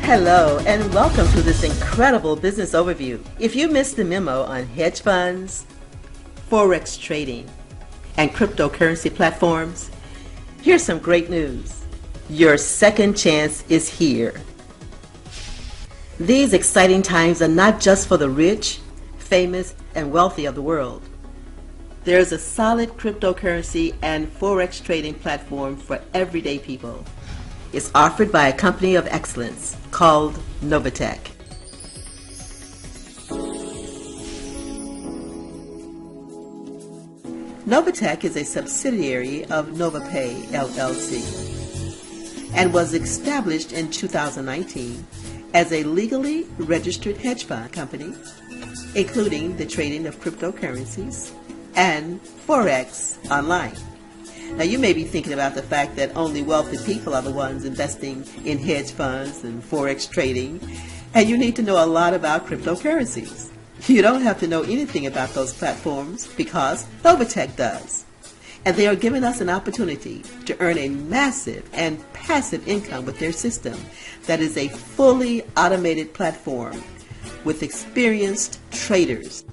Hello and welcome to this incredible business overview. If you missed the memo on hedge funds, forex trading, and cryptocurrency platforms, here's some great news. Your second chance is here. These exciting times are not just for the rich, famous, and wealthy of the world. There's a solid cryptocurrency and forex trading platform for everyday people. It's offered by a company of excellence called Novatech. Novatech is a subsidiary of NovaPay LLC and was established in 2019 as a legally registered hedge fund company, including the trading of cryptocurrencies and forex online. Now you may be thinking about the fact that only wealthy people are the ones investing in hedge funds and forex trading, and you need to know a lot about cryptocurrencies. You don't have to know anything about those platforms because Novatech does. And they are giving us an opportunity to earn a massive and passive income with their system that is a fully automated platform with experienced traders.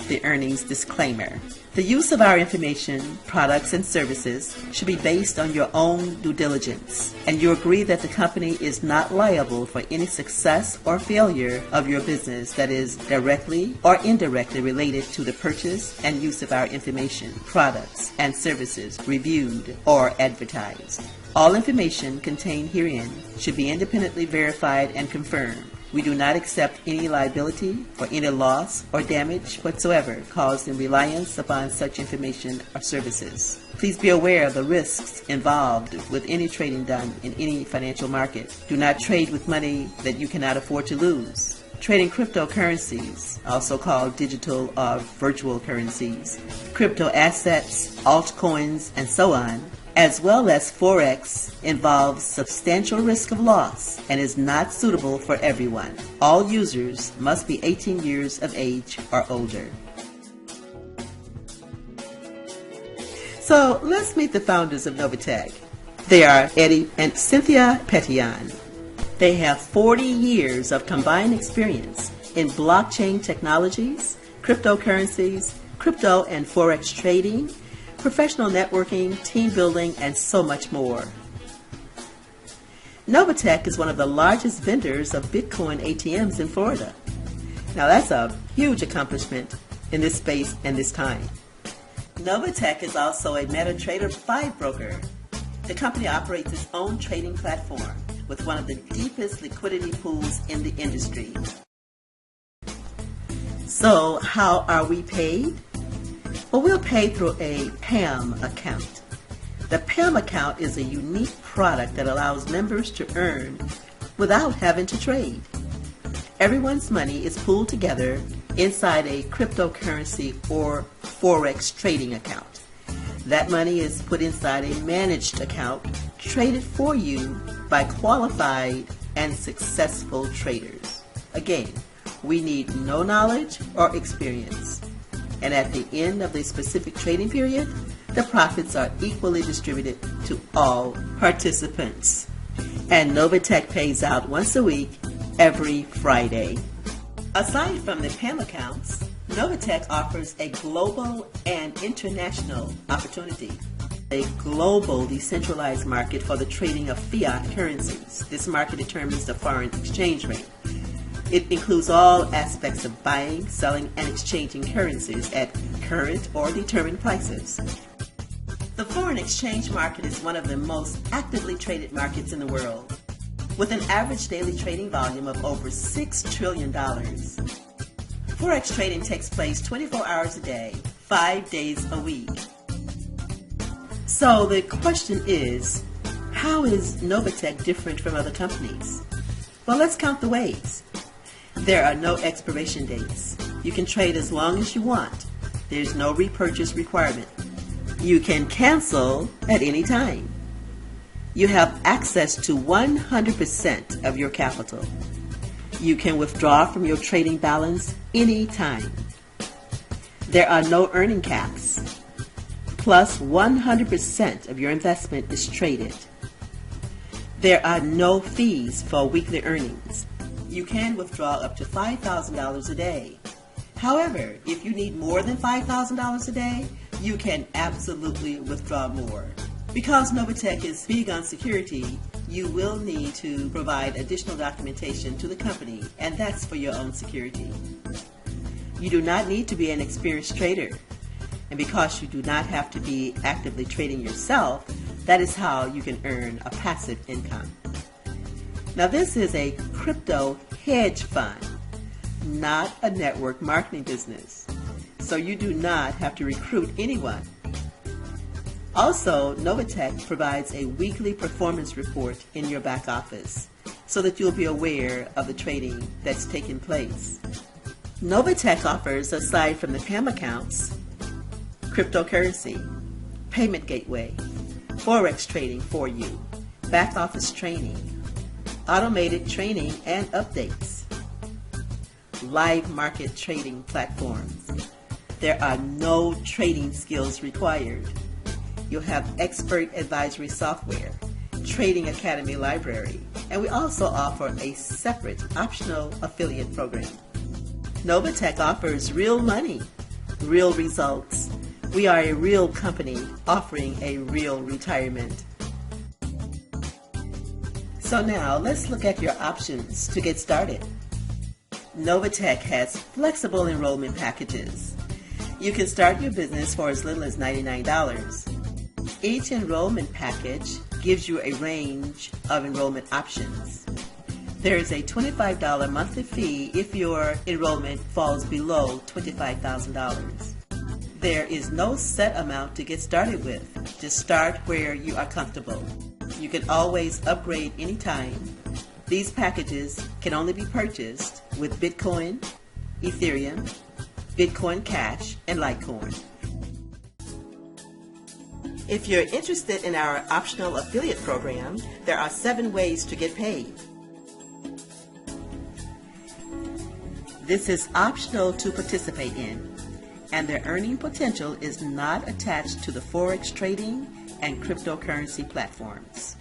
The earnings disclaimer. The use of our information, products, and services should be based on your own due diligence, and you agree that the company is not liable for any success or failure of your business that is directly or indirectly related to the purchase and use of our information, products, and services reviewed or advertised. All information contained herein should be independently verified and confirmed. We do not accept any liability for any loss or damage whatsoever caused in reliance upon such information or services. Please be aware of the risks involved with any trading done in any financial market. Do not trade with money that you cannot afford to lose. Trading cryptocurrencies, also called digital or virtual currencies, crypto assets, altcoins, and so on, as well as forex, involves substantial risk of loss and is not suitable for everyone. All users must be 18 years of age or older. So let's meet the founders of Novatech. They are Eddie and Cynthia Presentaion. They have 40 years of combined experience in blockchain technologies, cryptocurrencies, crypto and forex trading, professional networking, team building, and so much more. Novatech is one of the largest vendors of Bitcoin ATMs in Florida. Now that's a huge accomplishment in this space and this time. Novatech is also a MetaTrader 5 broker. The company operates its own trading platform with one of the deepest liquidity pools in the industry. So how are we paid? Well, we'll pay through a PAM account. The PAM account is a unique product that allows members to earn without having to trade. Everyone's money is pooled together inside a cryptocurrency or forex trading account. That money is put inside a managed account traded for you by qualified and successful traders. Again, we need no knowledge or experience. And at the end of the specific trading period, the profits are equally distributed to all participants. And Novatech pays out once a week, every Friday. Aside from the PAM accounts, Novatech offers a global and international opportunity. A global decentralized market for the trading of fiat currencies. This market determines the foreign exchange rate. It includes all aspects of buying, selling, and exchanging currencies at current or determined prices. The foreign exchange market is one of the most actively traded markets in the world, with an average daily trading volume of over $6 trillion. Forex trading takes place 24 hours a day, 5 days a week. So the question is, how is Novatech different from other companies? Well, let's count the ways. There are no expiration dates. You can trade as long as you want. There's no repurchase requirement. You can cancel at any time. You have access to 100% of your capital. You can withdraw from your trading balance anytime. There are no earning caps. Plus 100% of your investment is traded. There are no fees for weekly earnings. You can withdraw up to $5,000 a day. However, if you need more than $5,000 a day, you can absolutely withdraw more. Because Novatech is big on security, you will need to provide additional documentation to the company, and that's for your own security. You do not need to be an experienced trader, and because you do not have to be actively trading yourself, that is how you can earn a passive income. Now, this is a crypto hedge fund, not a network marketing business, so you do not have to recruit anyone. Also, Novatech provides a weekly performance report in your back office so that you'll be aware of the trading that's taking place. Novatech offers, aside from the PAM accounts, cryptocurrency, payment gateway, forex trading for you, back office training, automated training and updates, live market trading platforms. There are no trading skills required. You'll have expert advisory software, trading academy library, and we also offer a separate optional affiliate program. Novatech offers real money, real results. We are a real company offering a real retirement. So now let's look at your options to get started. Novatech has flexible enrollment packages. You can start your business for as little as $99. Each enrollment package gives you a range of enrollment options. There is a $25 monthly fee if your enrollment falls below $25,000. There is no set amount to get started with. Just start where you are comfortable. You can always upgrade anytime. These packages can only be purchased with Bitcoin, Ethereum, Bitcoin Cash, and Litecoin. If you're interested in our optional affiliate program, there are 7 ways to get paid. This is optional to participate in, and the earning potential is not attached to the forex trading and cryptocurrency platforms.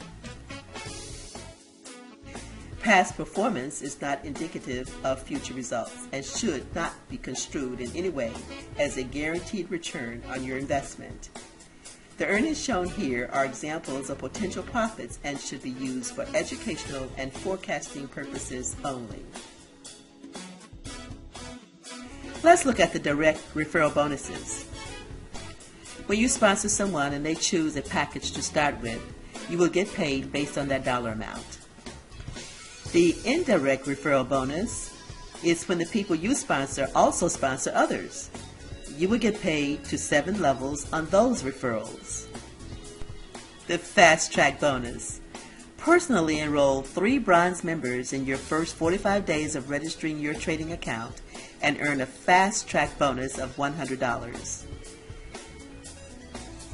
Past performance is not indicative of future results and should not be construed in any way as a guaranteed return on your investment. The earnings shown here are examples of potential profits and should be used for educational and forecasting purposes only. Let's look at the direct referral bonuses. When you sponsor someone and they choose a package to start with, you will get paid based on that dollar amount. The indirect referral bonus is when the people you sponsor also sponsor others. You will get paid to 7 levels on those referrals. The fast track bonus. Personally enroll 3 bronze members in your first 45 days of registering your trading account and earn a fast track bonus of $100.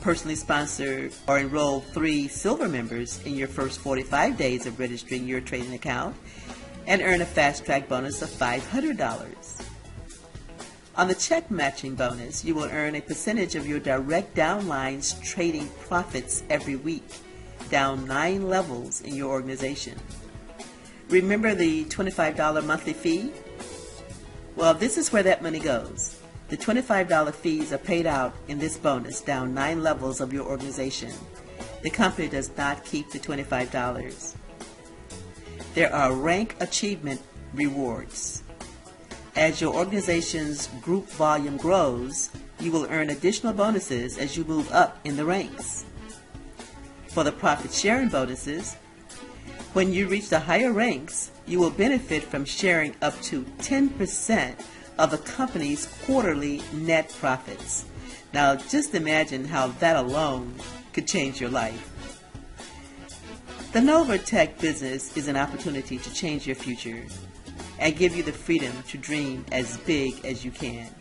Personally sponsor or enroll 3 silver members in your first 45 days of registering your trading account and earn a fast track bonus of $500. On the check matching bonus, you will earn a percentage of your direct downline's trading profits every week, down 9 levels in your organization. Remember the $25 monthly fee? Well, this is where that money goes. The $25 fees are paid out in this bonus down 9 levels of your organization. The company does not keep the $25. There are rank achievement rewards. As your organization's group volume grows, you will earn additional bonuses as you move up in the ranks. For the profit sharing bonuses, when you reach the higher ranks, you will benefit from sharing up to 10% of the company's quarterly net profits. Now, just imagine how that alone could change your life. The Novatech business is an opportunity to change your future and give you the freedom to dream as big as you can.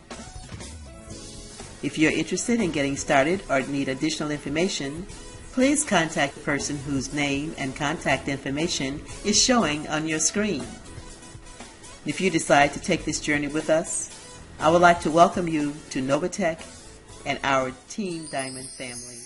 If you're interested in getting started or need additional information, please contact the person whose name and contact information is showing on your screen. If you decide to take this journey with us, I would like to welcome you to Novatech and our Team Diamond family.